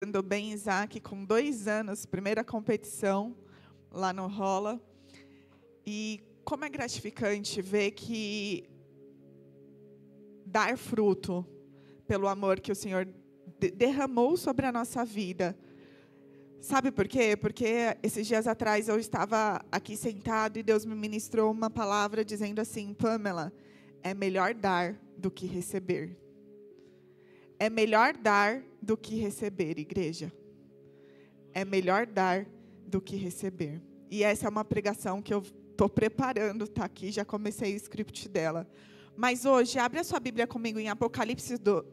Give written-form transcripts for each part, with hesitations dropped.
Andou bem, Isaac, com 2 anos, primeira competição lá no Rola. E como é gratificante ver que dar fruto pelo amor que o Senhor derramou sobre a nossa vida. Sabe por quê? Porque esses dias atrás eu estava aqui sentado e Deus me ministrou uma palavra dizendo assim: Pamela, é melhor dar do que receber. É melhor dar do que receber, igreja. É melhor dar do que receber. E essa é uma pregação que eu estou preparando, está aqui, já comecei o script dela. Mas hoje, abre a sua Bíblia comigo em Apocalipse 2.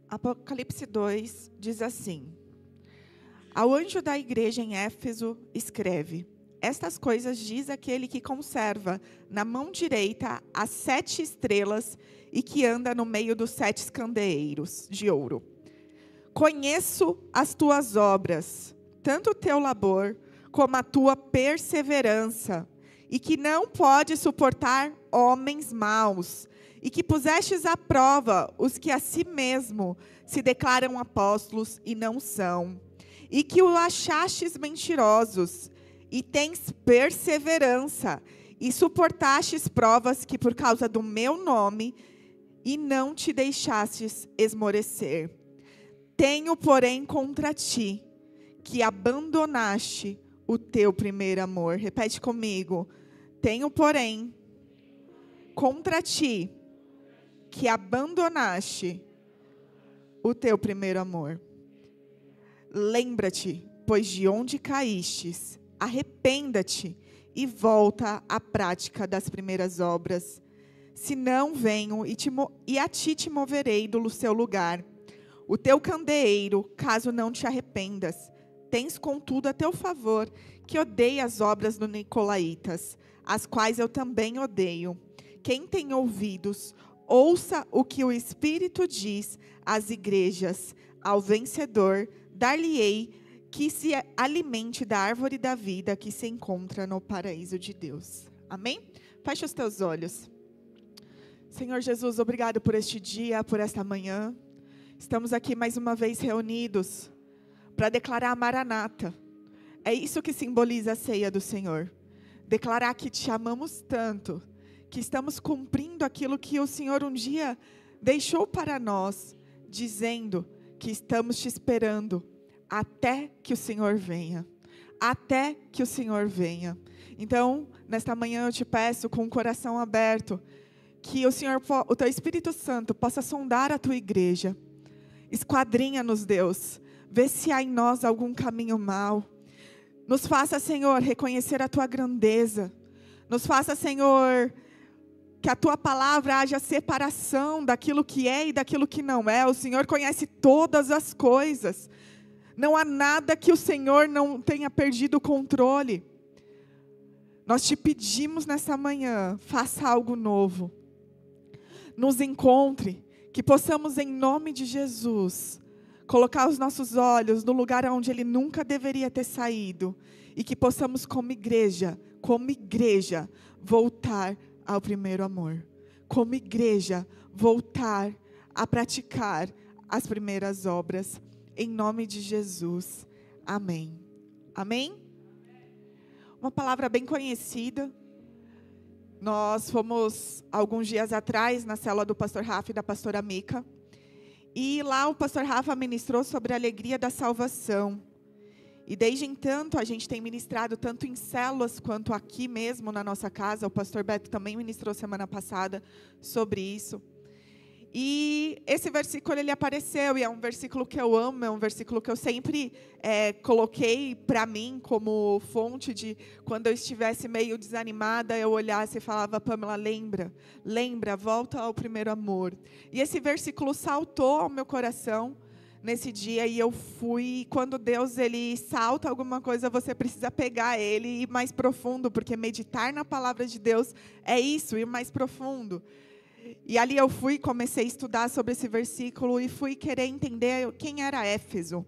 Apocalipse 2 diz assim: Ao anjo da igreja em Éfeso escreve: Estas coisas diz aquele que conserva na mão direita as 7 estrelas e que anda no meio dos 7 candeeiros de ouro. Conheço as tuas obras, tanto o teu labor como a tua perseverança, e que não pode suportar homens maus, e que pusestes à prova os que a si mesmo se declaram apóstolos e não são, e que o achastes mentirosos, e tens perseverança, e suportastes provas que por causa do meu nome, e não te deixastes esmorecer. Tenho, porém, contra ti, que abandonaste o teu primeiro amor. Repete comigo. Tenho, porém, contra ti, que abandonaste o teu primeiro amor. Lembra-te, pois de onde caístes, arrependa-te e volta à prática das primeiras obras. Se não venho e a ti te moverei do seu lugar. O teu candeeiro, caso não te arrependas, tens contudo a teu favor, que odeia as obras dos nicolaítas, as quais eu também odeio. Quem tem ouvidos, ouça o que o Espírito diz às igrejas. Ao vencedor, dar-lhe-ei que se alimente da árvore da vida que se encontra no paraíso de Deus. Amém? Feche os teus olhos. Senhor Jesus, obrigado por este dia, por esta manhã. Estamos aqui mais uma vez reunidos para declarar a Maranata. É isso que simboliza a ceia do Senhor. Declarar que te amamos tanto, que estamos cumprindo aquilo que o Senhor um dia deixou para nós, dizendo que estamos te esperando até que o Senhor venha. Até que o Senhor venha. Então, nesta manhã eu te peço com o coração aberto, que o teu Espírito Santo possa sondar a tua igreja. Esquadrinha-nos, Deus. Vê se há em nós algum caminho mau. Nos faça, Senhor, reconhecer a tua grandeza. Nos faça, Senhor, que a tua palavra haja separação daquilo que é e daquilo que não é. O Senhor conhece todas as coisas. Não há nada que o Senhor não tenha perdido o controle. Nós te pedimos nessa manhã, faça algo novo. Nos encontre, que possamos em nome de Jesus, colocar os nossos olhos no lugar onde ele nunca deveria ter saído. E que possamos como igreja, voltar ao primeiro amor. Como igreja, voltar a praticar as primeiras obras. Em nome de Jesus. Amém. Amém? Uma palavra bem conhecida. Nós fomos, alguns dias atrás, na célula do pastor Rafa e da pastora Mica. E lá o pastor Rafa ministrou sobre a alegria da salvação. E desde então a gente tem ministrado tanto em células quanto aqui mesmo na nossa casa. O pastor Beto também ministrou semana passada sobre isso. E esse versículo, ele apareceu, e é um versículo que eu amo, é um versículo que eu sempre coloquei para mim como fonte de, quando eu estivesse meio desanimada, eu olhasse e falava, Pamela, lembra, volta ao primeiro amor. E esse versículo saltou ao meu coração nesse dia, e eu fui, quando Deus, ele salta alguma coisa, você precisa pegar ele e ir mais profundo, porque meditar na palavra de Deus é isso, ir mais profundo. E ali eu fui, comecei a estudar sobre esse versículo e fui querer entender quem era Éfeso.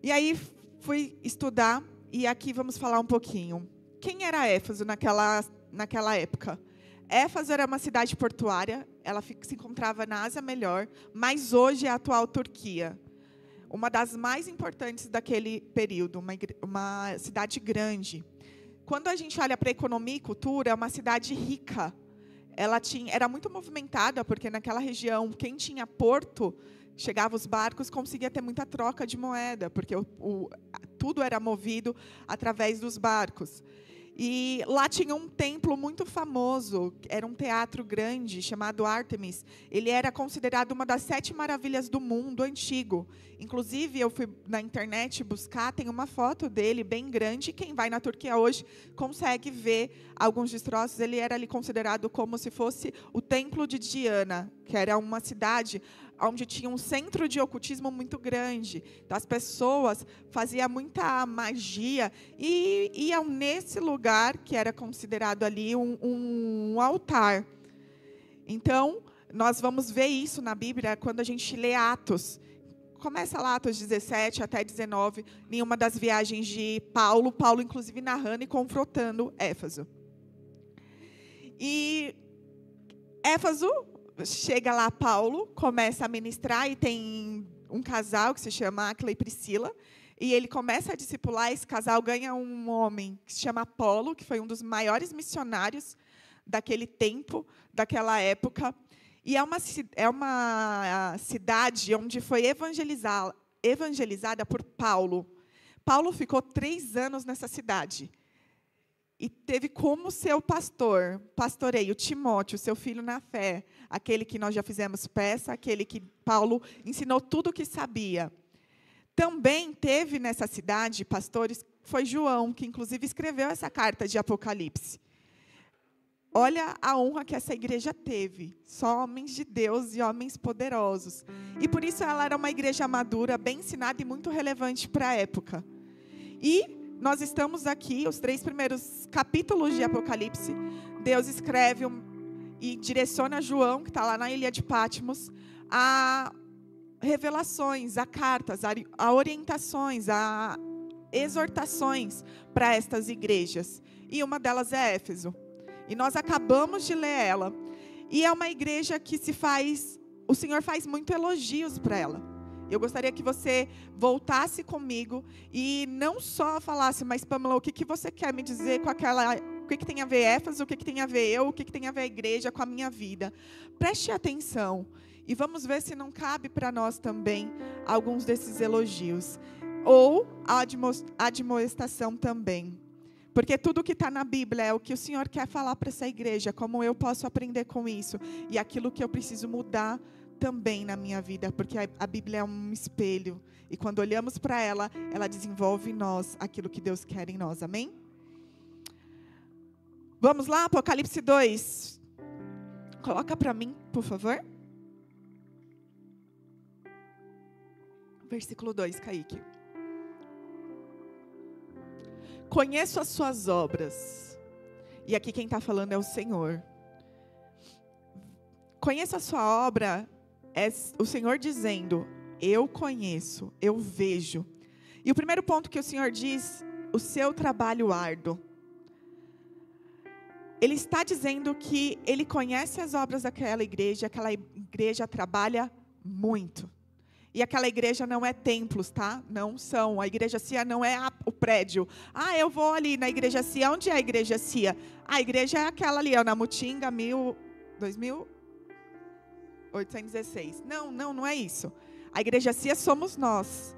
E aí fui estudar e aqui vamos falar um pouquinho. Quem era Éfeso naquela época? Éfeso era uma cidade portuária, ela se encontrava na Ásia Menor, mas hoje é a atual Turquia. Uma das mais importantes daquele período, uma cidade grande. Quando a gente olha para a economia e cultura, é uma cidade rica. Era muito movimentada, porque naquela região, quem tinha porto, chegava os barcos, conseguia ter muita troca de moeda, porque tudo era movido através dos barcos. E lá tinha um templo muito famoso, era um teatro grande, chamado Ártemis. Ele era considerado uma das 7 maravilhas do mundo antigo. Inclusive, eu fui na internet buscar, tem uma foto dele bem grande. Quem vai na Turquia hoje consegue ver alguns destroços. Ele era ali considerado como se fosse o templo de Diana, que era uma cidade onde tinha um centro de ocultismo muito grande. Então, as pessoas faziam muita magia e iam nesse lugar, que era considerado ali um altar. Então, nós vamos ver isso na Bíblia quando a gente lê Atos. Começa lá, Atos 17 até 19, em uma das viagens de Paulo, inclusive narrando e confrontando Éfeso. E Éfeso, chega lá Paulo, começa a ministrar, e tem um casal que se chama Áquila e Priscila, e ele começa a discipular. Esse casal ganha um homem que se chama Apolo, que foi um dos maiores missionários daquele tempo, daquela época. E é uma cidade onde foi evangelizada por Paulo. Paulo ficou 3 anos nessa cidade. E teve como seu pastoreio, Timóteo, seu filho na fé, aquele que nós já fizemos peça, aquele que Paulo ensinou tudo o que sabia. Também teve nessa cidade pastores, foi João, que inclusive escreveu essa carta de Apocalipse. Olha a honra que essa igreja teve, só homens de Deus e homens poderosos. E por isso ela era uma igreja madura, bem ensinada e muito relevante para a época. E nós estamos aqui, os 3 primeiros capítulos de Apocalipse. Deus escreve e direciona João, que está lá na ilha de Patmos, a revelações, a cartas, a orientações, a exortações para estas igrejas. E uma delas é Éfeso. E nós acabamos de ler ela. E é uma igreja que o Senhor faz muito elogios para ela. Eu gostaria que você voltasse comigo e não só falasse, mas Pamela, o que você quer me dizer com aquela... O que tem a ver Éfeso, o que tem a ver eu, o que tem a ver a igreja com a minha vida? Preste atenção e vamos ver se não cabe para nós também alguns desses elogios. Ou a admoestação também. Porque tudo que está na Bíblia é o que o Senhor quer falar para essa igreja, como eu posso aprender com isso, e aquilo que eu preciso mudar também na minha vida, porque a Bíblia é um espelho, e quando olhamos para ela, ela desenvolve em nós aquilo que Deus quer em nós, amém? Vamos lá, Apocalipse 2. Coloca para mim, por favor. Versículo 2, Kaique. Conheço as suas obras. E aqui quem está falando é o Senhor. Conheço a sua obra, é o Senhor dizendo, eu conheço, eu vejo. E o primeiro ponto que o Senhor diz, o seu trabalho árduo. Ele está dizendo que ele conhece as obras daquela igreja, aquela igreja trabalha muito. E aquela igreja não é templos, tá? Não são. A igreja CIA não é o prédio. Ah, eu vou ali na igreja CIA. Onde é a igreja CIA? A igreja é aquela ali, na Mutinga, 2816. Não é isso. A igreja CIA somos nós.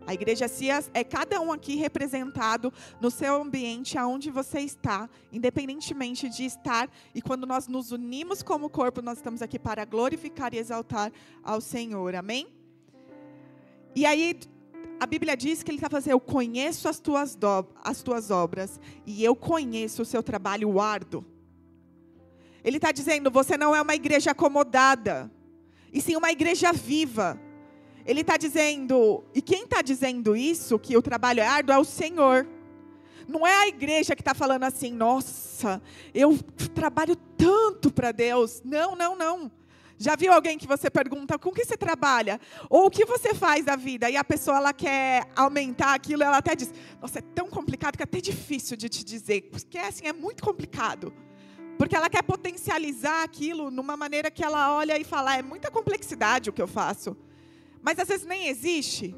A igreja Cias é cada um aqui representado no seu ambiente, aonde você está, independentemente de estar. E quando nós nos unimos como corpo, nós estamos aqui para glorificar e exaltar ao Senhor. Amém? E aí, a Bíblia diz que Ele está fazendo: eu conheço as tuas obras e eu conheço o seu trabalho árduo. Ele está dizendo: você não é uma igreja acomodada, e sim uma igreja viva. Ele está dizendo, e quem está dizendo isso, que o trabalho é árduo, é o Senhor. Não é a igreja que está falando assim: nossa, eu trabalho tanto para Deus. Não, não, não. Já viu alguém que você pergunta: com que você trabalha? Ou o que você faz da vida? E a pessoa, ela quer aumentar aquilo, ela até diz: nossa, é tão complicado que é até difícil de te dizer. Porque assim, é muito complicado. Porque ela quer potencializar aquilo numa maneira que ela olha e fala: é muita complexidade o que eu faço. Mas às vezes nem existe.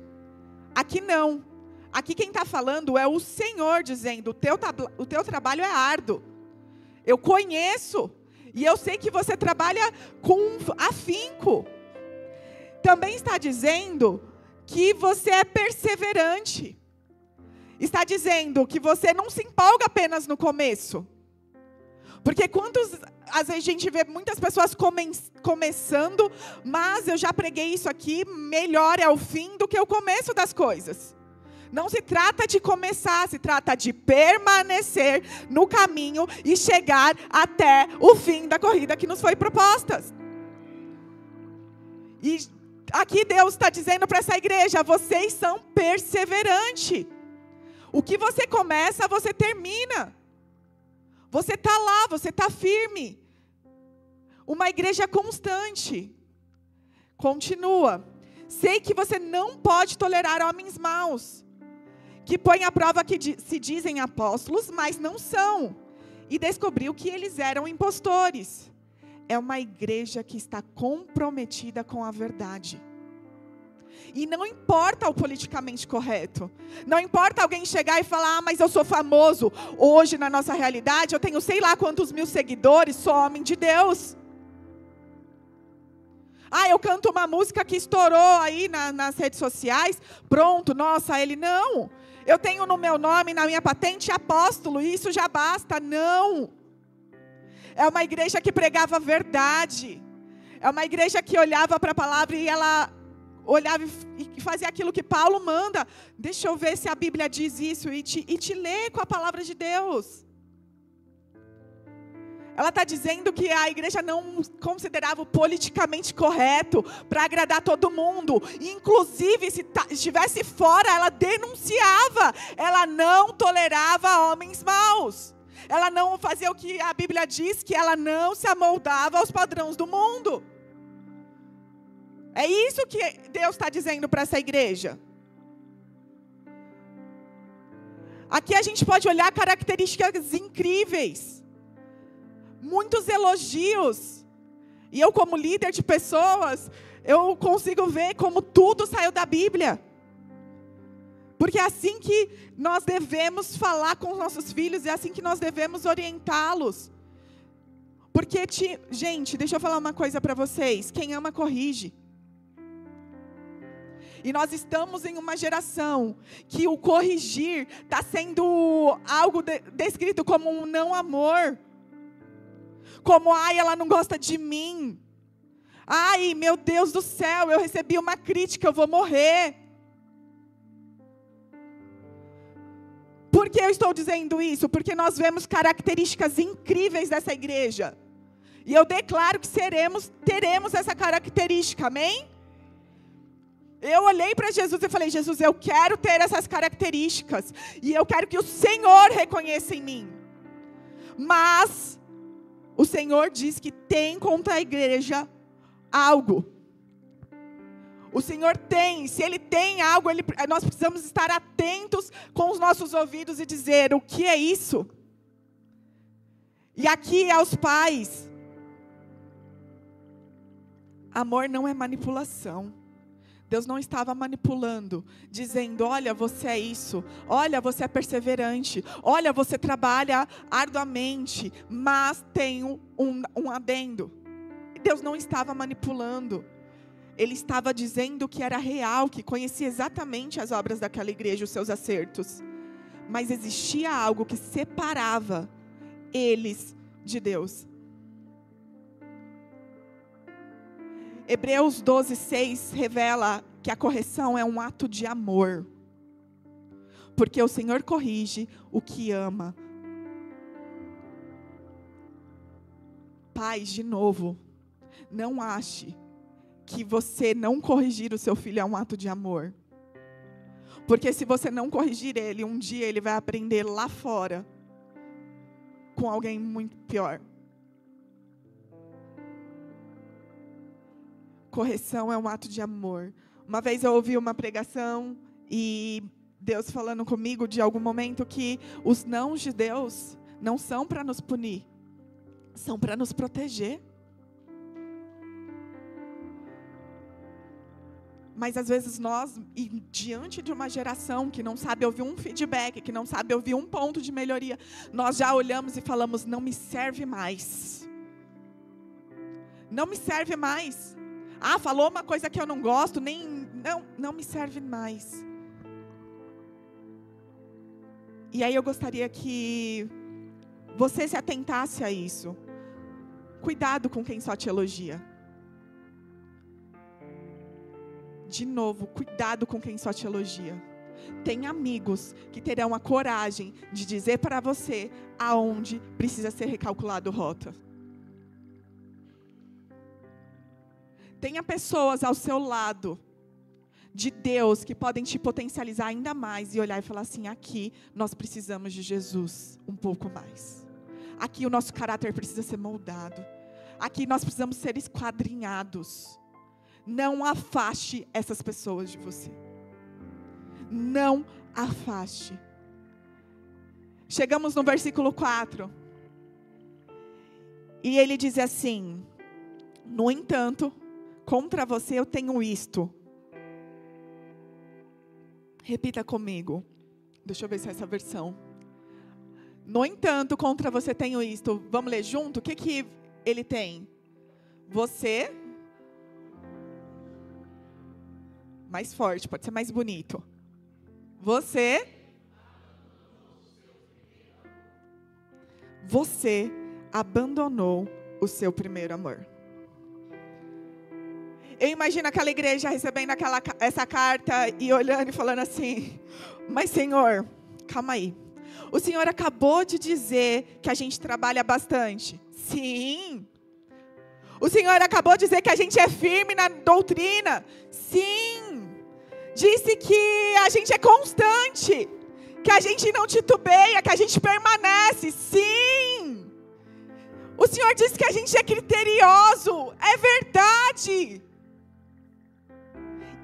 Aqui não. Aqui quem está falando é o Senhor dizendo: o teu trabalho é árduo. Eu conheço. E eu sei que você trabalha com afinco. Também está dizendo que você é perseverante. Está dizendo que você não se empolga apenas no começo. Porque às vezes a gente vê muitas pessoas começando, mas eu já preguei isso aqui, melhor é o fim do que o começo das coisas. Não se trata de começar, se trata de permanecer no caminho e chegar até o fim da corrida que nos foi proposta. E aqui Deus está dizendo para essa igreja: vocês são perseverantes. O que você começa, você termina. Você está lá, você está firme. Uma igreja constante. Continua. Sei que você não pode tolerar homens maus, que põem à prova que se dizem apóstolos, mas não são. E descobriu que eles eram impostores. É uma igreja que está comprometida com a verdade. E não importa o politicamente correto. Não importa alguém chegar e falar: ah, mas eu sou famoso. Hoje, na nossa realidade, eu tenho sei lá quantos mil seguidores, sou homem de Deus. Ah, eu canto uma música que estourou aí nas redes sociais. Pronto, nossa, ele não. Eu tenho no meu nome, na minha patente, apóstolo, e isso já basta. Não. É uma igreja que pregava a verdade. É uma igreja que olhava para a palavra e ela olhava e fazia aquilo que Paulo manda. Deixa eu ver se a Bíblia diz isso, e te lê com a palavra de Deus. Ela está dizendo que a igreja não considerava o politicamente correto para agradar todo mundo. Inclusive, se estivesse fora, ela denunciava. Ela não tolerava homens maus. Ela não fazia o que a Bíblia diz, que ela não se amoldava aos padrões do mundo. É isso que Deus está dizendo para essa igreja. Aqui a gente pode olhar características incríveis. Muitos elogios. E eu, como líder de pessoas, eu consigo ver como tudo saiu da Bíblia. Porque é assim que nós devemos falar com os nossos filhos, é assim que nós devemos orientá-los. Porque, gente, deixa eu falar uma coisa para vocês. Quem ama, corrige. E nós estamos em uma geração que o corrigir está sendo algo descrito como um não amor. Como: ai, ela não gosta de mim. Ai, meu Deus do céu, eu recebi uma crítica, eu vou morrer. Por que eu estou dizendo isso? Porque nós vemos características incríveis dessa igreja. E eu declaro que teremos essa característica, amém? Eu olhei para Jesus e falei: Jesus, eu quero ter essas características. E eu quero que o Senhor reconheça em mim. Mas o Senhor diz que tem contra a igreja algo. O Senhor tem. Se Ele tem algo, nós precisamos estar atentos com os nossos ouvidos e dizer: o que é isso? E aqui aos pais: amor não é manipulação. Deus não estava manipulando, dizendo: olha, você é isso, olha, você é perseverante, olha, você trabalha arduamente, mas tem um adendo. Deus não estava manipulando. Ele estava dizendo que era real, que conhecia exatamente as obras daquela igreja, os seus acertos. Mas existia algo que separava eles de Deus. Hebreus 12:6 revela que a correção é um ato de amor. Porque o Senhor corrige o que ama. Pais, de novo, não ache que você não corrigir o seu filho é um ato de amor. Porque se você não corrigir ele, um dia ele vai aprender lá fora com alguém muito pior. Correção é um ato de amor. Uma vez eu ouvi uma pregação e Deus falando comigo de algum momento que os nãos de Deus não são para nos punir, são para nos proteger. Mas às vezes nós, diante de uma geração que não sabe ouvir um feedback, que não sabe ouvir um ponto de melhoria, nós já olhamos e falamos, não me serve mais. Não me serve mais. Ah, falou uma coisa que eu não gosto, não me serve mais. E aí eu gostaria que você se atentasse a isso. Cuidado com quem só te elogia. De novo, cuidado com quem só te elogia. Tem amigos que terão a coragem de dizer para você aonde precisa ser recalculado rota. Tenha pessoas ao seu lado de Deus que podem te potencializar ainda mais e olhar e falar assim, aqui nós precisamos de Jesus um pouco mais. Aqui o nosso caráter precisa ser moldado. Aqui nós precisamos ser esquadrinhados. Não afaste essas pessoas de você. Não afaste. Chegamos no versículo 4. E ele diz assim, no entanto, contra você eu tenho isto. Repita comigo. Deixa eu ver se é essa versão. No entanto, contra você tenho isto. Vamos ler junto? O que ele tem? Você... Mais forte, pode ser mais bonito. Você abandonou o seu primeiro amor. Eu imagino aquela igreja recebendo essa carta e olhando e falando assim, mas Senhor, calma aí. O Senhor acabou de dizer que a gente trabalha bastante. Sim. O Senhor acabou de dizer que a gente é firme na doutrina. Sim. Disse que a gente é constante. Que a gente não titubeia, que a gente permanece. Sim. O Senhor disse que a gente é criterioso. É verdade.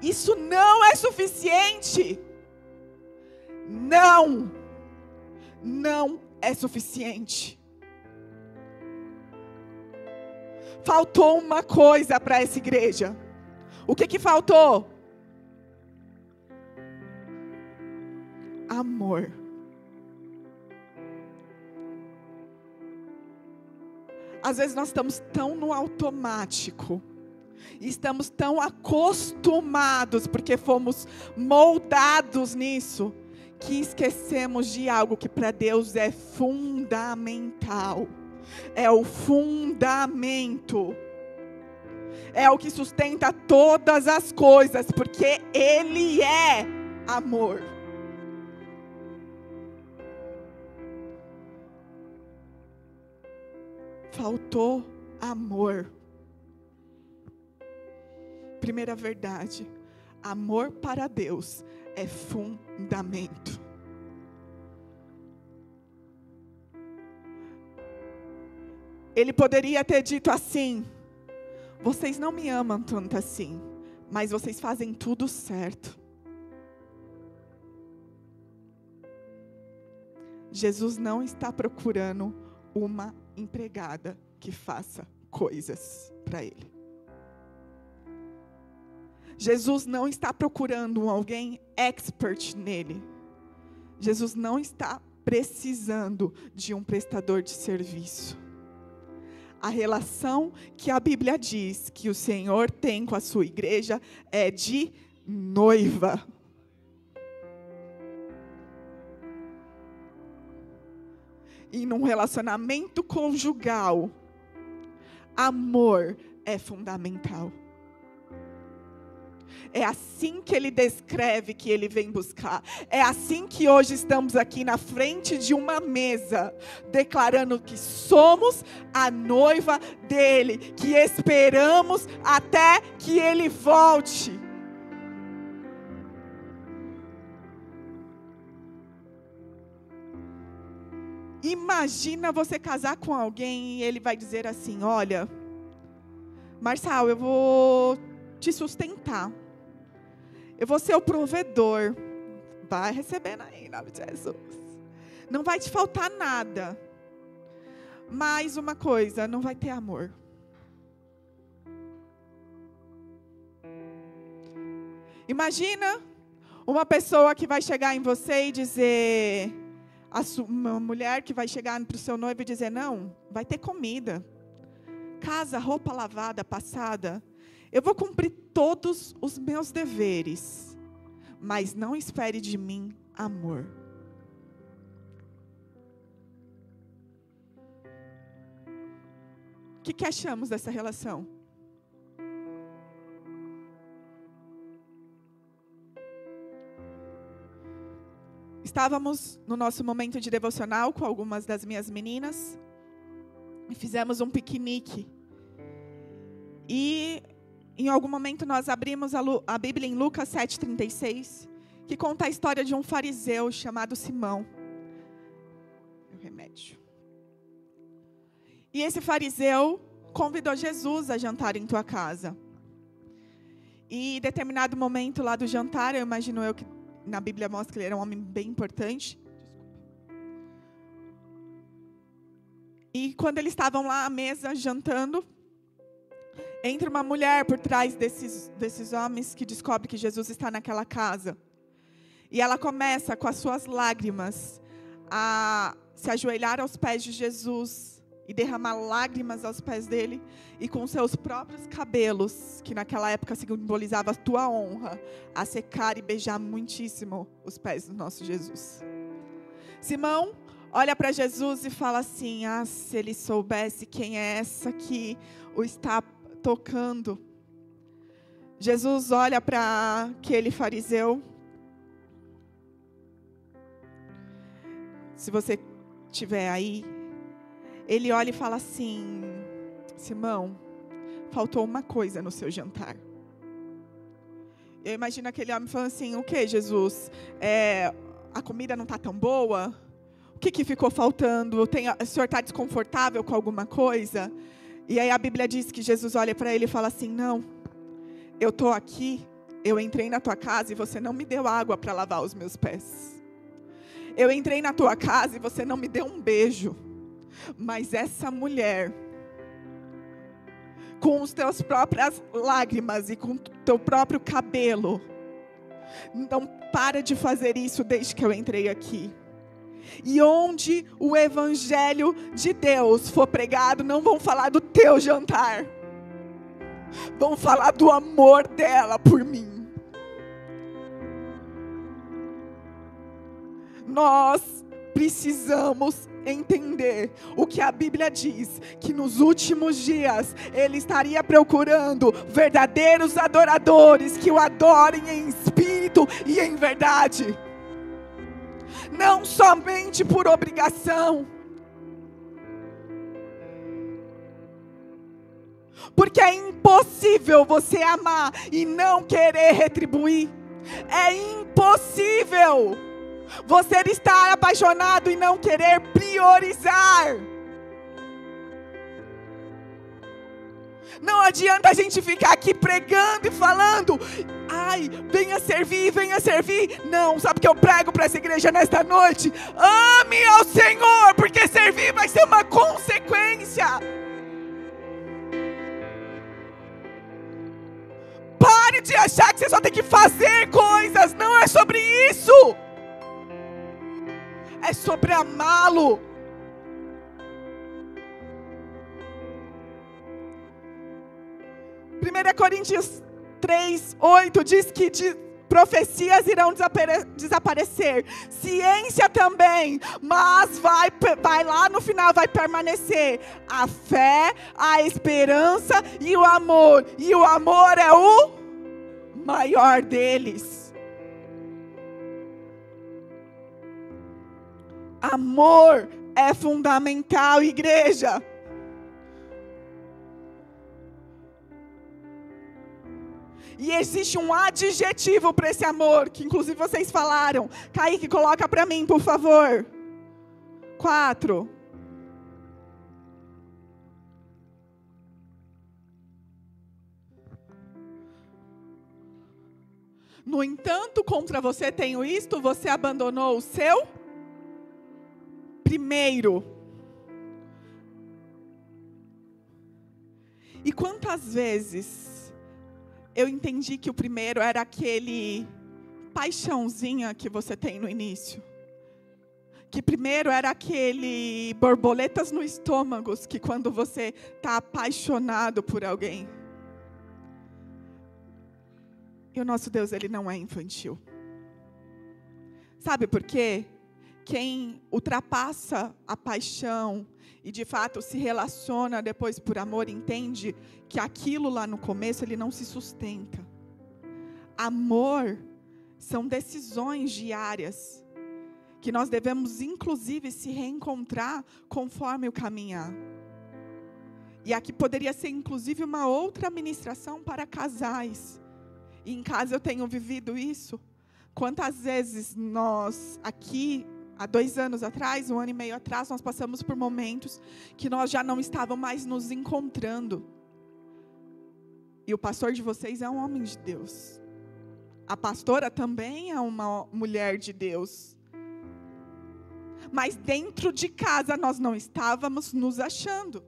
Isso não é suficiente. Não. Não é suficiente. Faltou uma coisa para essa igreja. O que faltou? Amor. Às vezes nós estamos tão no automático. Estamos tão acostumados, porque fomos moldados nisso, que esquecemos de algo que para Deus é fundamental. É o fundamento. É o que sustenta todas as coisas, porque Ele é amor. Faltou amor. Primeira verdade, amor para Deus é fundamento. Ele poderia ter dito assim, vocês não me amam tanto assim, mas vocês fazem tudo certo. Jesus não está procurando uma empregada que faça coisas para Ele. Jesus não está procurando alguém expert nele. Jesus não está precisando de um prestador de serviço. A relação que a Bíblia diz que o Senhor tem com a sua igreja é de noiva. E num relacionamento conjugal, amor é fundamental. É assim que ele descreve que ele vem buscar. É assim que hoje estamos aqui na frente de uma mesa, declarando que somos a noiva dele, que esperamos até que ele volte. Imagina você casar com alguém e ele vai dizer assim: olha, Marçal, eu vou te sustentar. Eu vou ser o provedor. Vai recebendo aí, em nome de Jesus. Não vai te faltar nada. Mais uma coisa, não vai ter amor. Imagina uma pessoa que vai chegar em você e dizer, uma mulher que vai chegar para o seu noivo e dizer, não, vai ter comida, casa, roupa lavada, passada. Eu vou cumprir todos os meus deveres, mas não espere de mim amor. O que achamos dessa relação? Estávamos no nosso momento de devocional com algumas das minhas meninas e fizemos um piquenique. E em algum momento nós abrimos a Bíblia em Lucas 7,36, que conta a história de um fariseu chamado Simão. O remédio. E esse fariseu convidou Jesus a jantar em tua casa. E em determinado momento lá do jantar, eu imagino que na Bíblia mostra que ele era um homem bem importante. E quando eles estavam lá à mesa jantando, entra uma mulher por trás desses homens que descobre que Jesus está naquela casa. E ela começa com as suas lágrimas a se ajoelhar aos pés de Jesus e derramar lágrimas aos pés dele, e com seus próprios cabelos, que naquela época simbolizava a tua honra, a secar e beijar muitíssimo os pés do nosso Jesus. Simão olha para Jesus e fala assim, se ele soubesse quem é essa que o está tocando. Jesus olha para aquele fariseu. Se você estiver aí, ele olha e fala assim, Simão, faltou uma coisa no seu jantar. Eu imagino aquele homem falando assim, o que, Jesus? A comida não está tão boa? O que ficou faltando? O senhor está desconfortável com alguma coisa? E aí a Bíblia diz que Jesus olha para ele e fala assim, não, eu estou aqui, eu entrei na tua casa e você não me deu água para lavar os meus pés. Eu entrei na tua casa e você não me deu um beijo. Mas essa mulher, com as tuas próprias lágrimas e com o teu próprio cabelo, não para de fazer isso desde que eu entrei aqui. E onde o evangelho de Deus for pregado, não vão falar do teu jantar, vão falar do amor dela por mim. Nós precisamos entender o que a Bíblia diz, que nos últimos dias Ele estaria procurando verdadeiros adoradores que o adorem em espírito e em verdade, não somente por obrigação, porque é impossível você amar e não querer retribuir. É impossível você estar apaixonado e não querer priorizar. Não adianta a gente ficar aqui pregando e falando, venha servir. Não, sabe o que eu prego para essa igreja nesta noite? Ame ao Senhor, porque servir vai ser uma consequência. Pare de achar que você só tem que fazer coisas, não é sobre isso. É sobre amá-lo. 1 Coríntios 3:8 diz que profecias irão desaparecer. Ciência também. Mas vai lá no final, vai permanecer a fé, a esperança e o amor. E o amor é o maior deles. Amor é fundamental, igreja. E existe um adjetivo para esse amor, que inclusive vocês falaram. Kaique, coloca para mim, por favor. 4. No entanto, contra você tenho isto, você abandonou o seu primeiro. E quantas vezes eu entendi que o primeiro era aquele paixãozinha que você tem no início. Que primeiro era aquele borboletas no estômago, que quando você está apaixonado por alguém. E o nosso Deus, Ele não é infantil. Sabe por quê? Quem ultrapassa a paixão e de fato se relaciona depois por amor, entende que aquilo lá no começo ele não se sustenta. Amor são decisões diárias que nós devemos inclusive se reencontrar conforme o caminhar. E aqui poderia ser inclusive uma outra ministração para casais. E em casa eu tenho vivido isso. Quantas vezes nós aqui, há 2 anos atrás, 1 ano e meio atrás, nós passamos por momentos que nós já não estávamos mais nos encontrando. E o pastor de vocês é um homem de Deus. A pastora também é uma mulher de Deus. Mas dentro de casa nós não estávamos nos achando.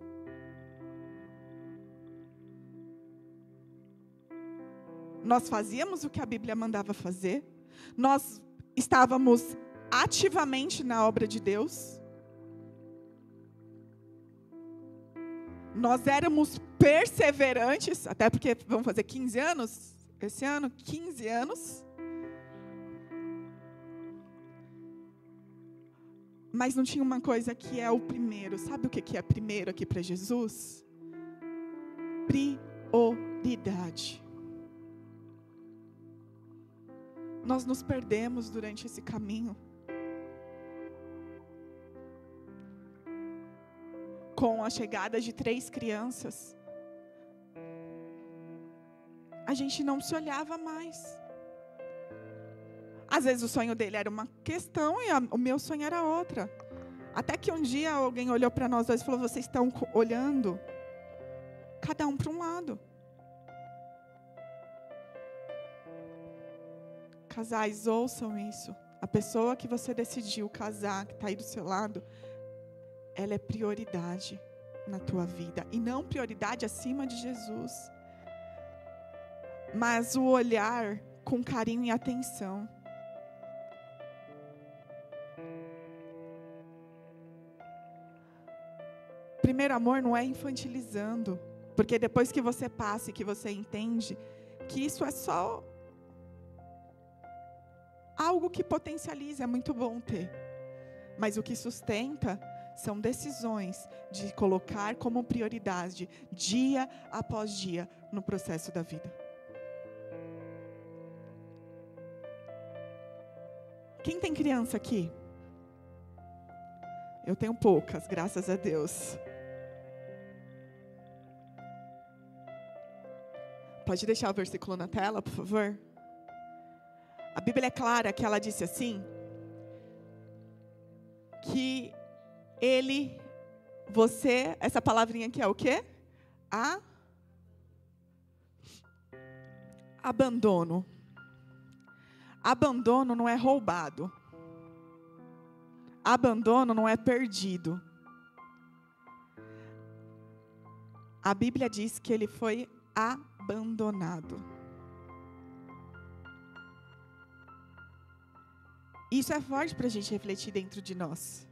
Nós fazíamos o que a Bíblia mandava fazer. Nós estávamos ativamente na obra de Deus. Nós éramos perseverantes, até porque vamos fazer 15 anos, esse ano, 15 anos. Mas não tinha uma coisa que é o primeiro. Sabe o que é primeiro aqui para Jesus? Prioridade. Nós nos perdemos durante esse caminho. Com a chegada de 3 crianças, a gente não se olhava mais. Às vezes o sonho dele era uma questão e o meu sonho era outra. Até que um dia alguém olhou para nós dois e falou: vocês estão olhando cada um para um lado. Casais, ouçam isso. A pessoa que você decidiu casar, que está aí do seu lado, ela é prioridade na tua vida. E não prioridade acima de Jesus. Mas o olhar com carinho e atenção. Primeiro amor não é infantilizando. Porque depois que você passa e que você entende que isso é só algo que potencializa, é muito bom ter. Mas o que sustenta são decisões de colocar como prioridade, dia após dia, no processo da vida. Quem tem criança aqui? Eu tenho poucas, graças a Deus. Pode deixar o versículo na tela, por favor? A Bíblia é clara que ela disse assim, que você, essa palavrinha aqui é o quê? Abandono. Abandono não é roubado. Abandono não é perdido. A Bíblia diz que ele foi abandonado. Isso é forte para a gente refletir dentro de nós.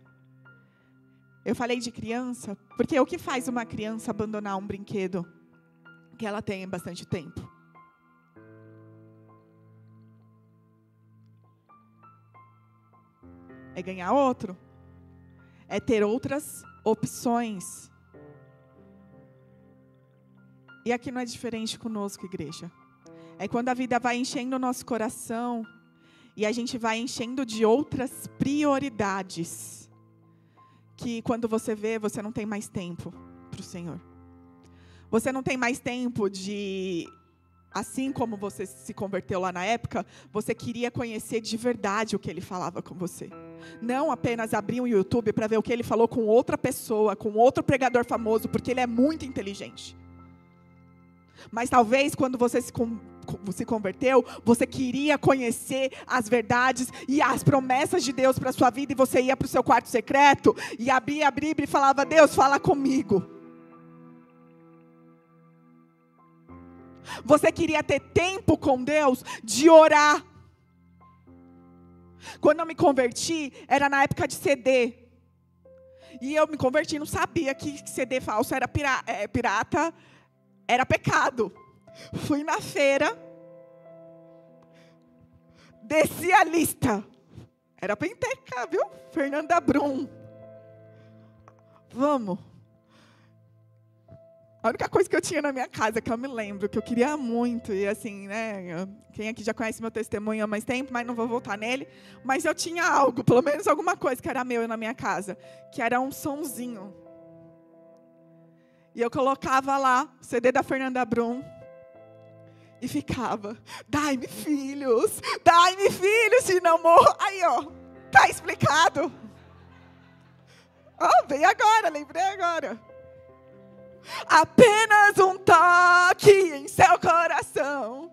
Eu falei de criança, porque o que faz uma criança abandonar um brinquedo que ela tem bastante tempo. É ganhar outro. É ter outras opções. E aqui não é diferente conosco, igreja. É quando a vida vai enchendo o nosso coração e a gente vai enchendo de outras prioridades, que quando você vê, você não tem mais tempo para o Senhor. Você não tem mais tempo de, assim como você se converteu lá na época, você queria conhecer de verdade o que Ele falava com você. Não apenas abrir um YouTube para ver o que Ele falou com outra pessoa, com outro pregador famoso, porque ele é muito inteligente. Mas talvez quando você se converteu, você queria conhecer as verdades e as promessas de Deus para a sua vida, e você ia para o seu quarto secreto e abria a Bíblia e falava: Deus, fala comigo. Você queria ter tempo com Deus de orar. Quando eu me converti, era na época de CD. E eu me converti e não sabia que CD falso era pirata, era pecado. Fui na feira, desci a lista. Era penteca, viu? Fernanda Brum. Vamos. A única coisa que eu tinha na minha casa, que eu me lembro, que eu queria muito, e assim, né, quem aqui já conhece meu testemunho há mais tempo, mas não vou voltar nele, mas eu tinha algo, pelo menos alguma coisa que era meu na minha casa, que era um sonzinho. E eu colocava lá o CD da Fernanda Brum e ficava: dai-me filhos, senão morro. Aí, ó, tá explicado. Ó, veio agora, lembrei agora. Apenas um toque em seu coração,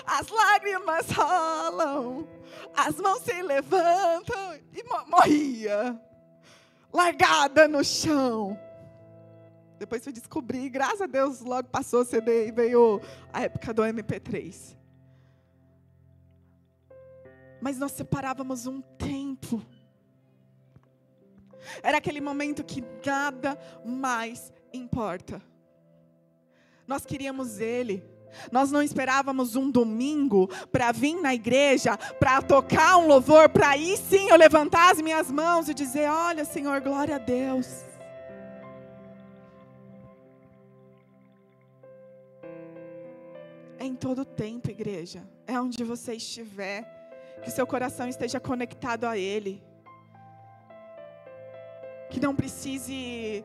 as lágrimas rolam, as mãos se levantam e morria, largada no chão. Depois eu descobri, graças a Deus, logo passou o CD e veio a época do MP3. Mas nós separávamos um tempo. Era aquele momento que nada mais importa. Nós queríamos Ele. Nós não esperávamos um domingo para vir na igreja, para tocar um louvor, para aí sim eu levantar as minhas mãos e dizer: olha, Senhor, glória a Deus. É em todo tempo, igreja. É onde você estiver, que seu coração esteja conectado a Ele. Que não precise.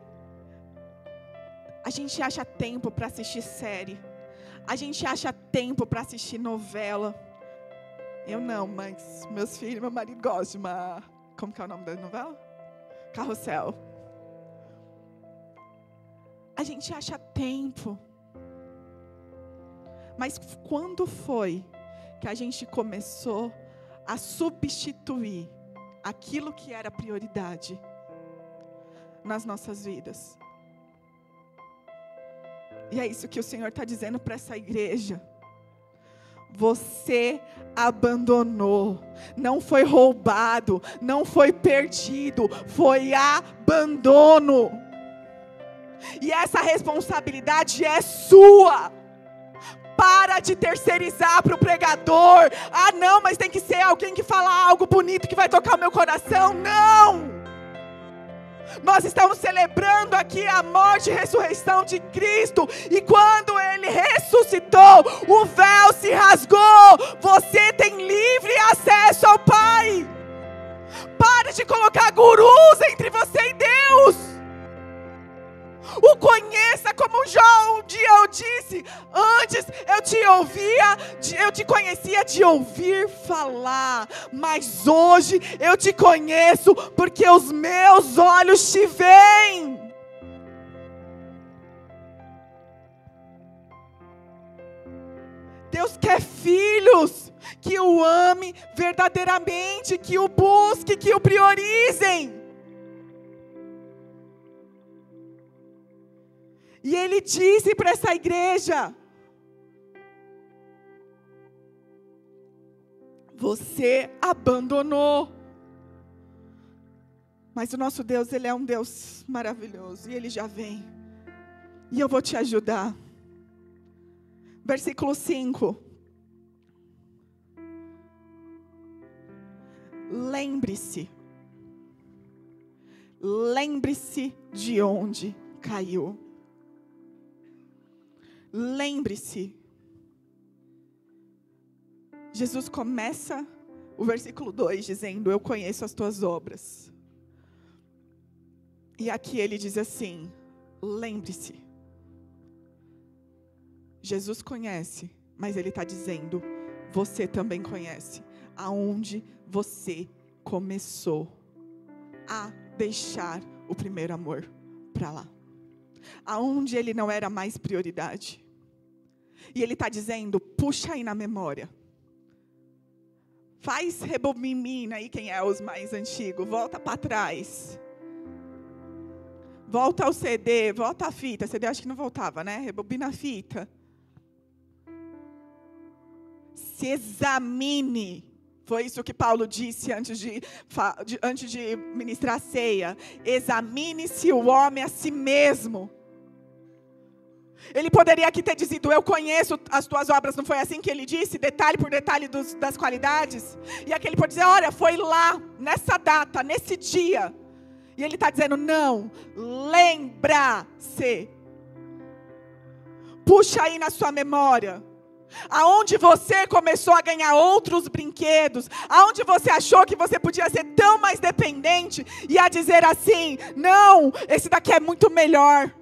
A gente acha tempo para assistir série. A gente acha tempo para assistir novela. Eu não, mas meus filhos, meu marido gosta de uma... Como que é o nome da novela? Carrossel. A gente acha tempo. Mas quando foi que a gente começou a substituir aquilo que era prioridade nas nossas vidas? E é isso que o Senhor está dizendo para essa igreja. Você abandonou, não foi roubado, não foi perdido, foi abandono. E essa responsabilidade é sua. Para de terceirizar para o pregador. Ah, não, mas tem que ser alguém que fala algo bonito que vai tocar o meu coração. Não! Nós estamos celebrando aqui a morte e ressurreição de Cristo. E quando Ele ressuscitou, o véu se rasgou. Você tem livre acesso ao Pai. Pare de colocar gurus entre você e Deus. O conheça como João um dia eu disse: antes eu te conhecia de ouvir falar, mas hoje eu te conheço porque os meus olhos te veem. Deus quer filhos que o amem verdadeiramente, que o busquem, que o priorizem. E Ele disse para essa igreja: você abandonou. Mas o nosso Deus, Ele é um Deus maravilhoso. E Ele já vem. E eu vou te ajudar. Versículo 5. Lembre-se de onde caiu. Lembre-se. Jesus começa o versículo 2 dizendo: eu conheço as tuas obras. E aqui ele diz assim: lembre-se. Jesus conhece, mas ele está dizendo: você também conhece aonde você começou a deixar o primeiro amor para lá. Aonde ele não era mais prioridade. E ele está dizendo: puxa aí na memória. Faz rebobina aí quem é os mais antigos. Volta para trás. Volta ao CD, volta a fita. CD acho que não voltava, né? Rebobina a fita. Se examine. Foi isso que Paulo disse antes de ministrar a ceia. Examine-se o homem a si mesmo. Ele poderia aqui ter dito: eu conheço as tuas obras. Não foi assim que ele disse? Detalhe por detalhe das qualidades. E aqui ele pode dizer: olha, foi lá, nessa data, nesse dia. E ele está dizendo: não, lembra-se. Puxa aí na sua memória. Aonde você começou a ganhar outros brinquedos, aonde você achou que você podia ser tão mais dependente, e a dizer assim: não, esse daqui é muito melhor.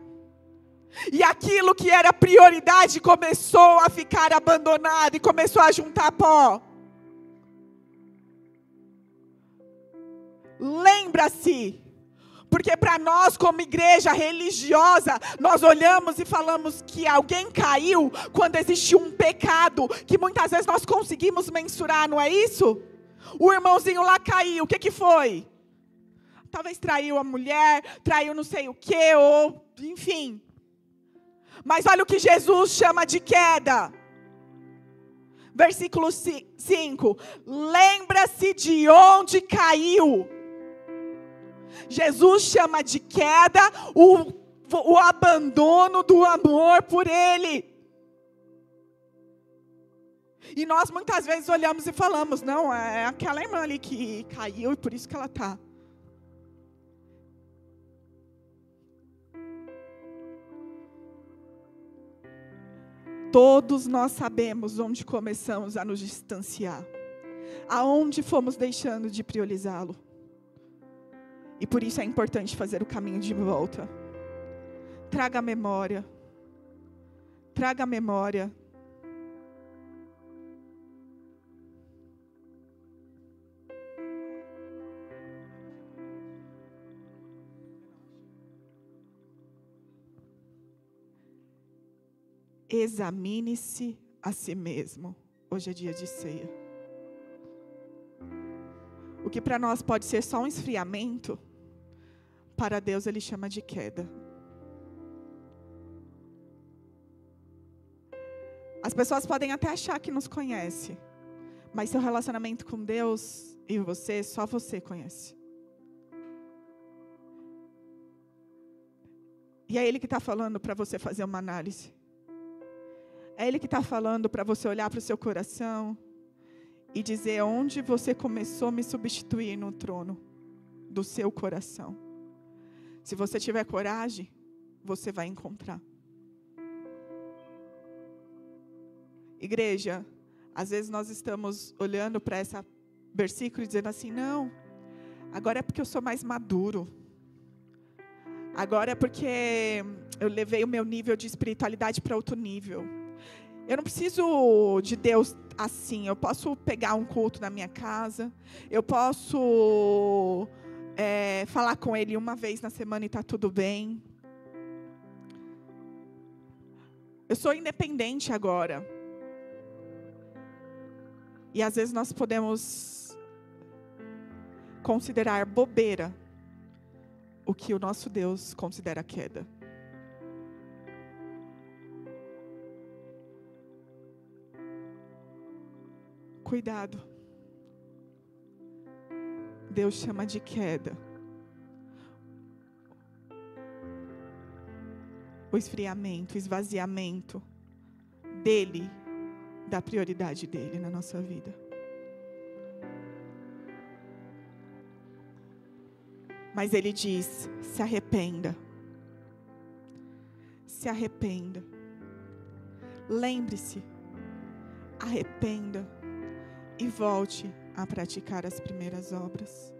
E aquilo que era prioridade começou a ficar abandonado e começou a juntar pó. Lembra-se. Porque para nós, como igreja religiosa, nós olhamos e falamos que alguém caiu quando existe um pecado que muitas vezes nós conseguimos mensurar, não é isso? O irmãozinho lá caiu, o que foi? Talvez traiu a mulher, traiu não sei o que, ou enfim. Mas olha o que Jesus chama de queda. Versículo 5. Lembra-se de onde caiu. Jesus chama de queda o abandono do amor por Ele. E nós muitas vezes olhamos e falamos: não, é aquela irmã ali que caiu e por isso que ela está. Todos nós sabemos onde começamos a nos distanciar. Aonde fomos deixando de priorizá-lo. E por isso é importante fazer o caminho de volta. Traga a memória. Traga a memória. Examine-se a si mesmo. Hoje é dia de ceia. O que para nós pode ser só um esfriamento, para Deus Ele chama de queda. As pessoas podem até achar que nos conhecem, mas seu relacionamento com Deus e você, só você conhece. E é Ele que está falando para você fazer uma análise. É Ele que está falando para você olhar para o seu coração e dizer onde você começou a me substituir no trono do seu coração. Se você tiver coragem, você vai encontrar. Igreja, às vezes nós estamos olhando para esse versículo e dizendo assim: não, agora é porque eu sou mais maduro. Agora é porque eu levei o meu nível de espiritualidade para outro nível. Eu não preciso de Deus assim. Eu posso pegar um culto na minha casa. Eu posso falar com Ele uma vez na semana e está tudo bem. Eu sou independente agora. E às vezes nós podemos considerar bobeira o que o nosso Deus considera queda. Cuidado. Deus chama de queda o esfriamento, o esvaziamento dele, da prioridade dele na nossa vida. Mas ele diz: se arrependa. Se arrependa. Lembre-se, arrependa e volte a praticar as primeiras obras.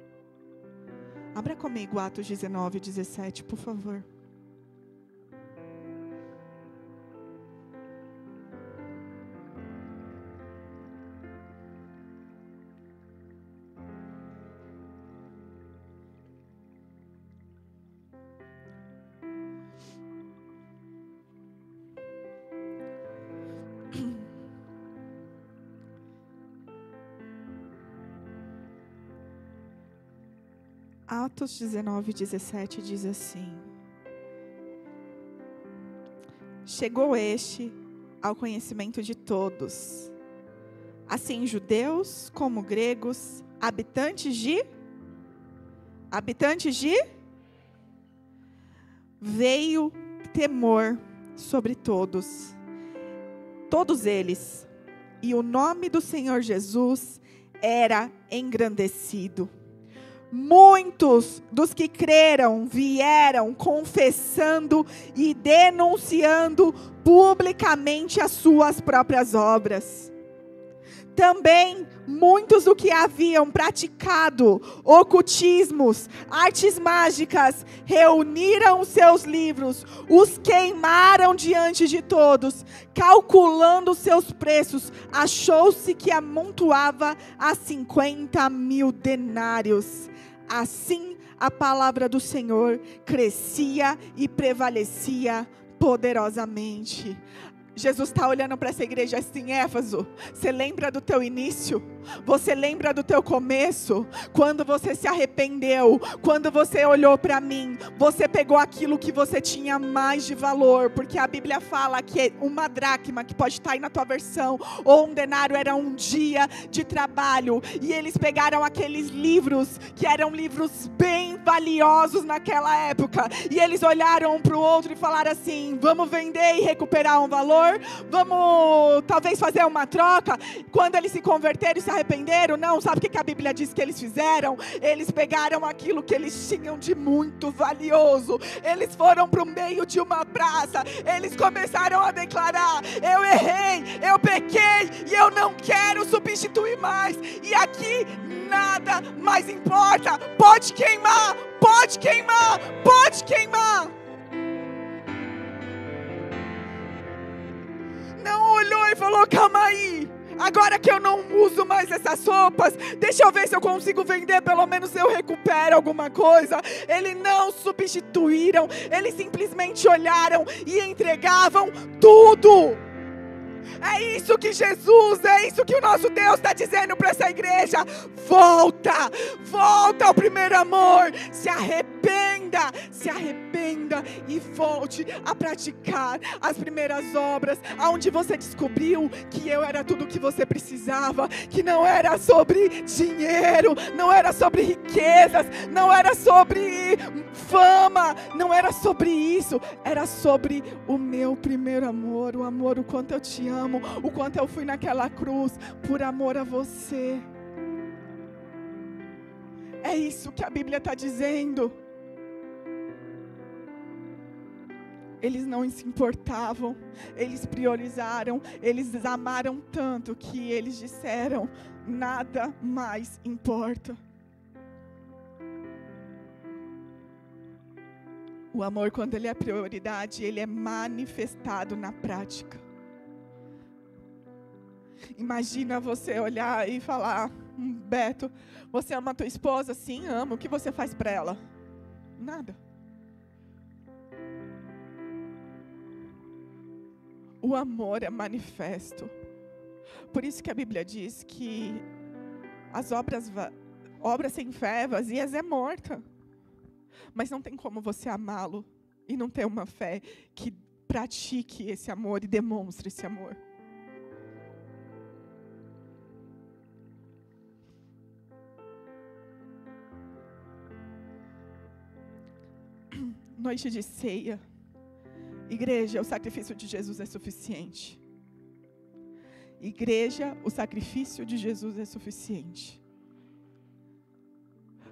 Abra comigo Atos 19, 17, por favor. Atos 19, 17 diz assim: chegou este ao conhecimento de todos, assim judeus como gregos, habitantes de veio temor sobre todos eles, e o nome do Senhor Jesus era engrandecido. Muitos dos que creram vieram confessando e denunciando publicamente as suas próprias obras. Também muitos do que haviam praticado ocultismos, artes mágicas, reuniram seus livros, os queimaram diante de todos, calculando seus preços, achou-se que amontoava a 50.000 denários. Assim, a palavra do Senhor crescia e prevalecia poderosamente. Jesus está olhando para essa igreja assim: Éfaso, você lembra do teu início? Você lembra do teu começo? Quando você se arrependeu, quando você olhou para mim, você pegou aquilo que você tinha mais de valor, porque a Bíblia fala que uma dracma, que pode estar aí na tua versão, ou um denário era um dia de trabalho, e eles pegaram aqueles livros, que eram livros bem valiosos naquela época, e eles olharam um para o outro e falaram assim: vamos vender e recuperar um valor? Vamos talvez fazer uma troca? Quando eles se converteram e se arrependeram, não, sabe o que a Bíblia diz que eles fizeram? Eles pegaram aquilo que eles tinham de muito valioso, eles foram para o meio de uma praça, eles começaram a declarar: eu errei, eu pequei, e eu não quero substituir mais, e aqui nada mais importa, pode queimar, pode queimar, pode queimar. Não olhou e falou: calma aí, agora que eu não uso mais essas roupas, deixa eu ver se eu consigo vender, pelo menos eu recupero alguma coisa. Eles não substituíram, eles simplesmente olharam e entregavam tudo. É isso que Jesus, é isso que o nosso Deus está dizendo para essa igreja: volta ao primeiro amor, se arrependa e volte a praticar as primeiras obras, aonde você descobriu que eu era tudo o que você precisava, que não era sobre dinheiro, não era sobre riquezas, não era sobre fama, não era sobre isso, era sobre o meu primeiro amor, o amor, o quanto eu te amo, o quanto eu fui naquela cruz por amor a você. É isso que a Bíblia está dizendo. Eles não se importavam, eles priorizaram, eles amaram tanto que eles disseram: nada mais importa. O amor, quando ele é prioridade, ele é manifestado na prática. Imagina você olhar e falar: Beto, você ama a tua esposa? Sim, amo. O que você faz para ela? Nada. O amor é manifesto. Por isso que a Bíblia diz que as obras sem fé vazias é morta. Mas não tem como você amá-lo e não ter uma fé que pratique esse amor e demonstre esse amor. Noite de ceia. Igreja, o sacrifício de Jesus é suficiente. Igreja, o sacrifício de Jesus é suficiente.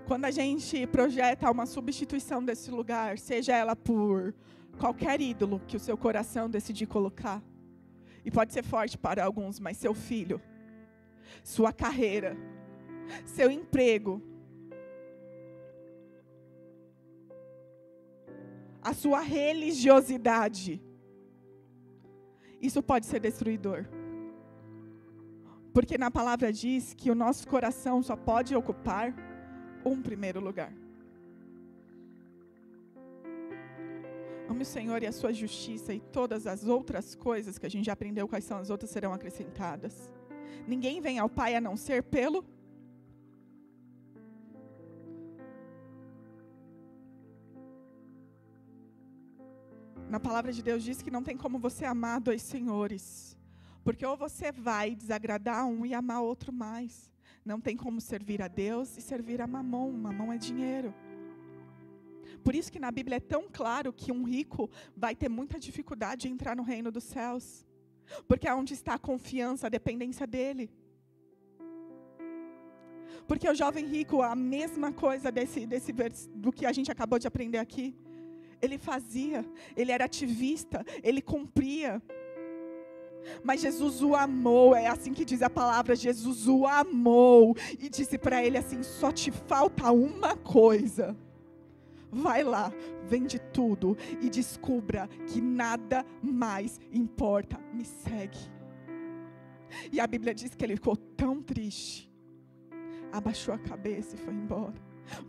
Quando a gente projeta uma substituição desse lugar, seja ela por qualquer ídolo que o seu coração decidir colocar, e pode ser forte para alguns, mas seu filho, sua carreira, seu emprego, a sua religiosidade, isso pode ser destruidor. Porque na palavra diz que o nosso coração só pode ocupar um primeiro lugar. Ame o Senhor e a sua justiça, e todas as outras coisas que a gente já aprendeu quais são as outras serão acrescentadas. Ninguém vem ao Pai a não ser pelo... Na palavra de Deus diz que não tem como você amar dois senhores. Porque ou você vai desagradar um e amar outro mais. Não tem como servir a Deus e servir a Mamon. Mamon é dinheiro. Por isso que na Bíblia é tão claro que um rico vai ter muita dificuldade de entrar no reino dos céus. Porque é onde está a confiança, a dependência dele. Porque o jovem rico, a mesma coisa do que a gente acabou de aprender aqui. Ele fazia, ele era ativista, ele cumpria. Mas Jesus o amou, é assim que diz a palavra, Jesus o amou. E disse para ele assim, só te falta uma coisa. Vai lá, vende tudo e descubra que nada mais importa. Me segue. E a Bíblia diz que ele ficou tão triste. Abaixou a cabeça e foi embora.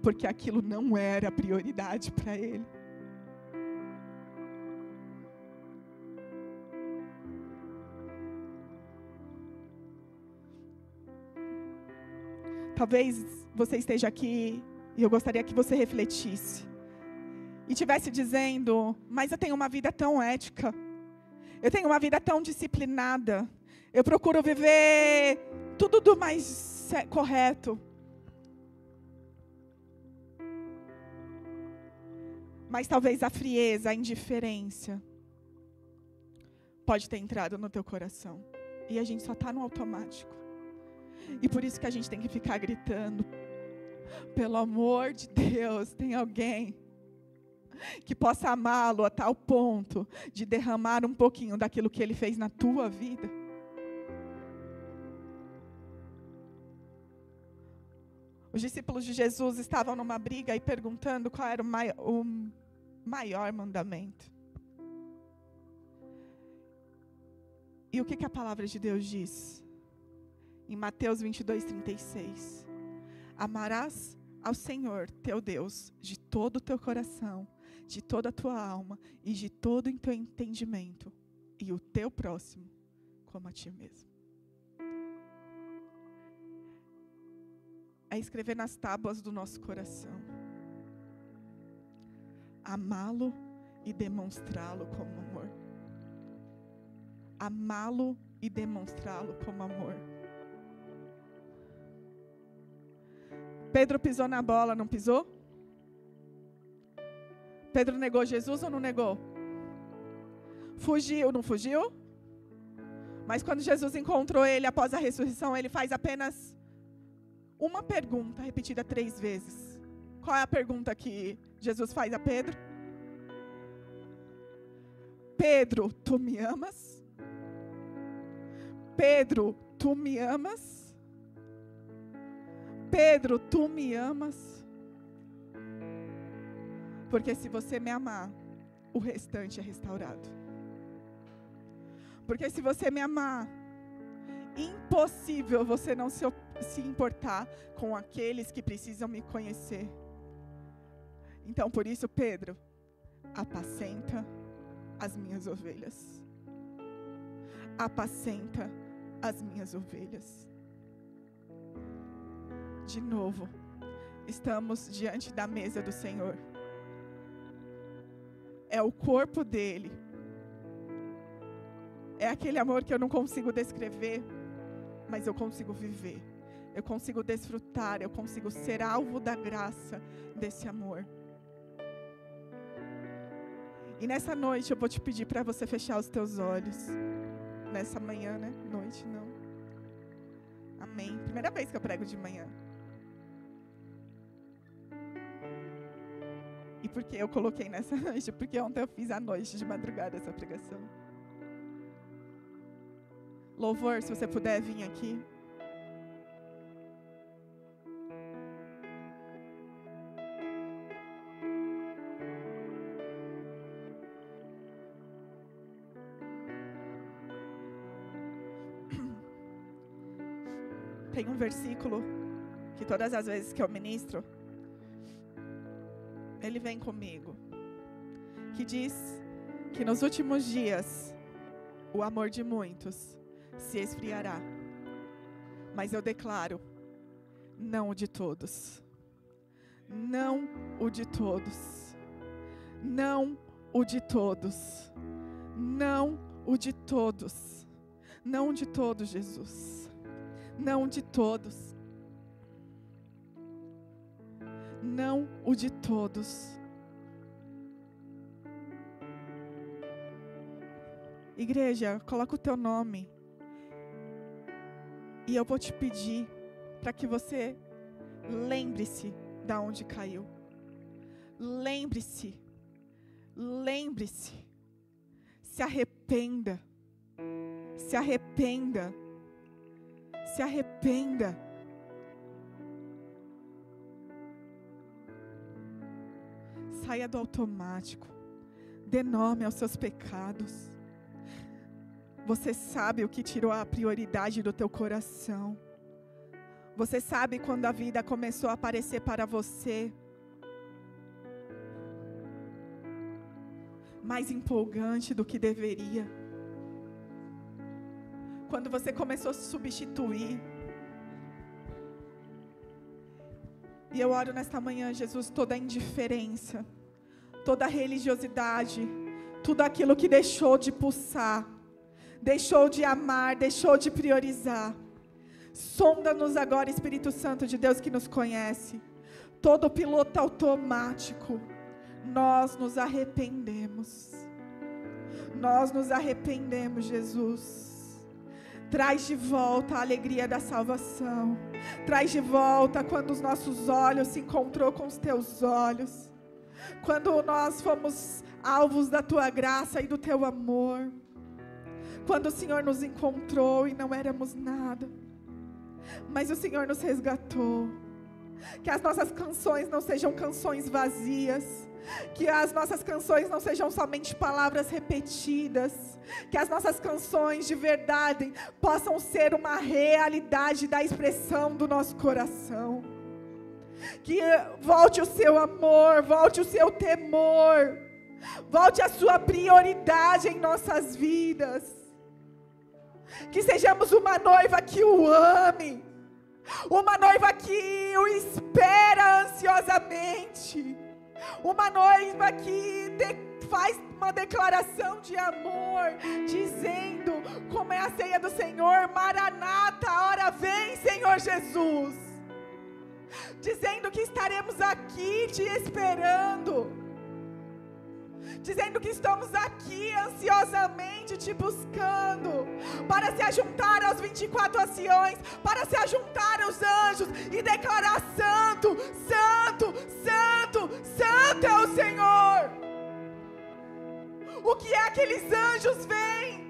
Porque aquilo não era prioridade para ele. Talvez você esteja aqui e eu gostaria que você refletisse. E estivesse dizendo, mas eu tenho uma vida tão ética. Eu tenho uma vida tão disciplinada. Eu procuro viver tudo do mais correto. Mas talvez a frieza, a indiferença pode ter entrado no teu coração. E a gente só está no automático. E por isso que a gente tem que ficar gritando. Pelo amor de Deus, tem alguém que possa amá-lo a tal ponto de derramar um pouquinho daquilo que ele fez na tua vida. Os discípulos de Jesus estavam numa briga e perguntando qual era o maior mandamento. E o que a palavra de Deus diz? Em Mateus 22:36. Amarás ao Senhor teu Deus de todo o teu coração, de toda a tua alma e de todo o teu entendimento, e o teu próximo como a ti mesmo. É escrever nas tábuas do nosso coração. Amá-lo e demonstrá-lo como amor. Amá-lo e demonstrá-lo como amor. Pedro pisou na bola, não pisou? Pedro negou Jesus ou não negou? Fugiu, não fugiu? Mas quando Jesus encontrou ele após a ressurreição, ele faz apenas uma pergunta, repetida 3 vezes. Qual é a pergunta que Jesus faz a Pedro? Pedro, tu me amas? Pedro, tu me amas? Pedro, tu me amas? Porque se você me amar, o restante é restaurado. Porque se você me amar, impossível você não se importar com aqueles que precisam me conhecer. Então, por isso, Pedro, apacenta as minhas ovelhas. Apacenta as minhas ovelhas. De novo, estamos diante da mesa do Senhor. É o corpo dele. É aquele amor que eu não consigo descrever, mas eu consigo viver. Eu consigo desfrutar, eu consigo ser alvo da graça desse amor. E nessa noite eu vou te pedir para você fechar os teus olhos. Nessa manhã, né? Noite não. primeira vez que eu prego de manhã. E por que eu coloquei nessa noite? Porque ontem eu fiz à noite, de madrugada, essa pregação. Louvor, se você puder vir aqui. Tem um versículo que todas as vezes que eu ministro, ele vem comigo, que diz que nos últimos dias o amor de muitos se esfriará, mas eu declaro, não o de todos, não o de todos, não o de todos, não o de todos, não de todos, Jesus, não de todos, não o de todos. Igreja, coloca o teu nome. E eu vou te pedir para que você lembre-se da onde caiu. Lembre-se. Lembre-se. Se arrependa. Se arrependa. Se arrependa. Saia do automático. Dê nome aos seus pecados. Você sabe o que tirou a prioridade do teu coração. Você sabe quando a vida começou a aparecer para você mais empolgante do que deveria. Quando você começou a se substituir. E eu oro nesta manhã, Jesus, toda a indiferença, toda a religiosidade, tudo aquilo que deixou de pulsar, deixou de amar, deixou de priorizar. Sonda-nos agora, Espírito Santo de Deus que nos conhece. Todo piloto automático, nós nos arrependemos. Nós nos arrependemos, Jesus. Traz de volta a alegria da salvação. Traz de volta quando os nossos olhos se encontrou com os teus olhos. Quando nós fomos alvos da tua graça e do teu amor. Quando o Senhor nos encontrou e não éramos nada, mas o Senhor nos resgatou. Que as nossas canções não sejam canções vazias, que as nossas canções não sejam somente palavras repetidas, que as nossas canções de verdade possam ser uma realidade da expressão do nosso coração. Que volte o seu amor, volte o seu temor, volte a sua prioridade em nossas vidas. Que sejamos uma noiva que o ame, uma noiva que o espera ansiosamente, uma noiva que faz uma declaração de amor, dizendo, como é a ceia do Senhor, Maranata, ora vem, Senhor Jesus, dizendo que estaremos aqui te esperando, dizendo que estamos aqui ansiosamente te buscando, para se ajuntar aos 24 anciões, para se ajuntar aos anjos e declarar santo, santo, santo, santo é o Senhor. O que é que aqueles anjos veem?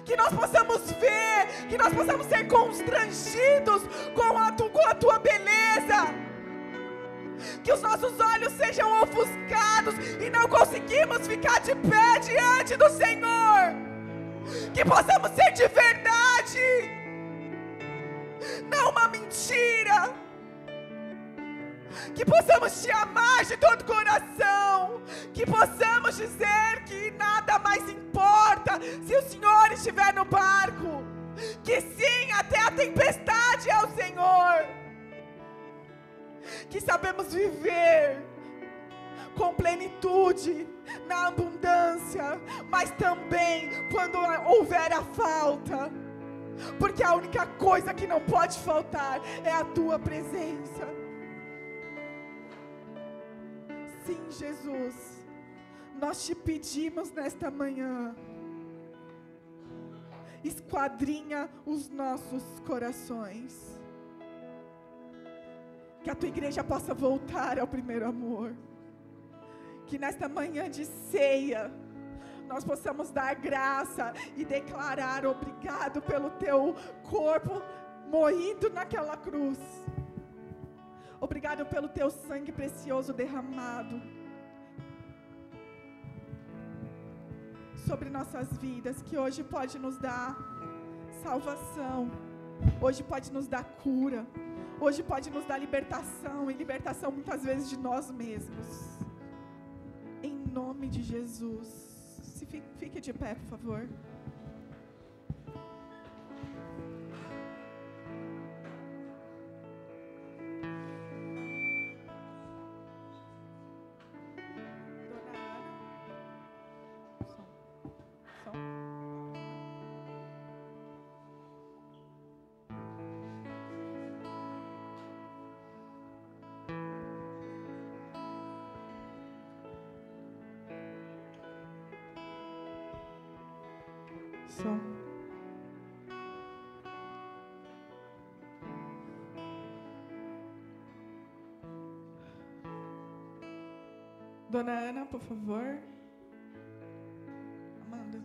Que nós possamos ver, que nós possamos ser constrangidos com a tua beleza. Que os nossos olhos sejam ofuscados e não conseguimos ficar de pé diante do Senhor. Que possamos ser de verdade, não uma mentira. Que possamos te amar de todo o coração. Que possamos dizer que nada mais importa se o Senhor estiver no barco. Que sim, até a tempestade é o Senhor. Que sabemos viver com plenitude, na abundância, mas também quando houver a falta, porque a única coisa que não pode faltar é a tua presença. Sim, Jesus, nós te pedimos nesta manhã, esquadrinha os nossos corações. Que a tua igreja possa voltar ao primeiro amor. Que nesta manhã de ceia, nós possamos dar graça e declarar obrigado pelo teu corpo moído naquela cruz. Obrigado pelo teu sangue precioso derramado sobre nossas vidas, que hoje pode nos dar salvação, hoje pode nos dar cura, hoje pode nos dar libertação, e libertação muitas vezes de nós mesmos. Em nome de Jesus. Fique de pé, por favor. Dona Ana. Som. Som. Dona Ana, por favor. Amanda.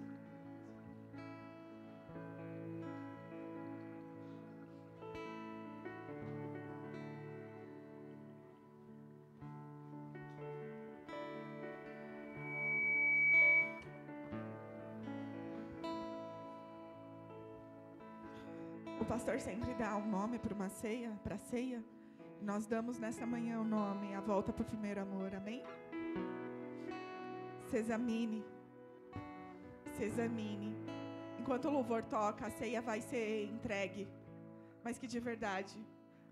O pastor sempre dá um nome para uma ceia, para a ceia. Nós damos nessa manhã o nome, a volta para o primeiro amor, amém? Se examine. Se examine. Enquanto o louvor toca, a ceia vai ser entregue. Mas que de verdade,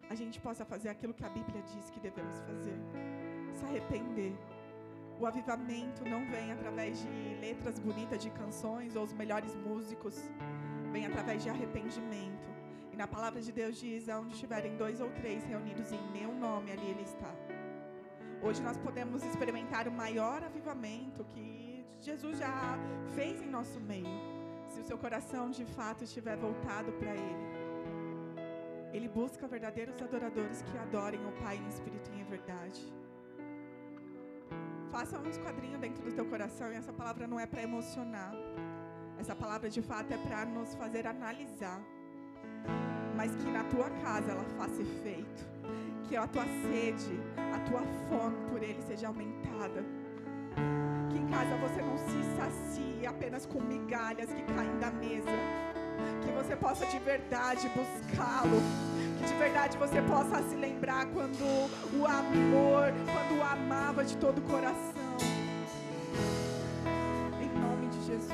a gente possa fazer aquilo que a Bíblia diz que devemos fazer. Se arrepender. O avivamento não vem através de letras bonitas de canções ou os melhores músicos. Vem através de arrependimento. E na palavra de Deus diz, onde estiverem 2 ou 3 reunidos em meu nome, ali Ele está. Hoje nós podemos experimentar o maior avivamento que Jesus já fez em nosso meio. Se o seu coração de fato estiver voltado para Ele. Ele busca verdadeiros adoradores que adorem o Pai em espírito e em verdade. Faça um esquadrinho dentro do teu coração, e essa palavra não é para emocionar. Essa palavra de fato é para nos fazer analisar. Mas que na tua casa ela faça efeito. Que a tua sede, a tua fome por Ele seja aumentada. Que em casa você não se sacie apenas com migalhas que caem da mesa. Que você possa de verdade buscá-lo. Que de verdade você possa se lembrar quando o amor, quando o amava de todo o coração. Em nome de Jesus.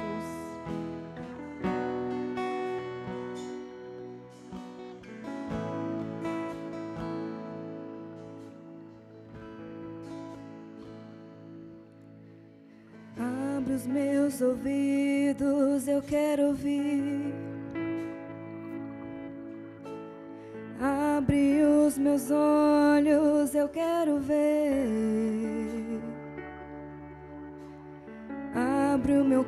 Abre os meus ouvidos, eu quero ouvir. Abre os meus olhos, eu quero ver. Abre o meu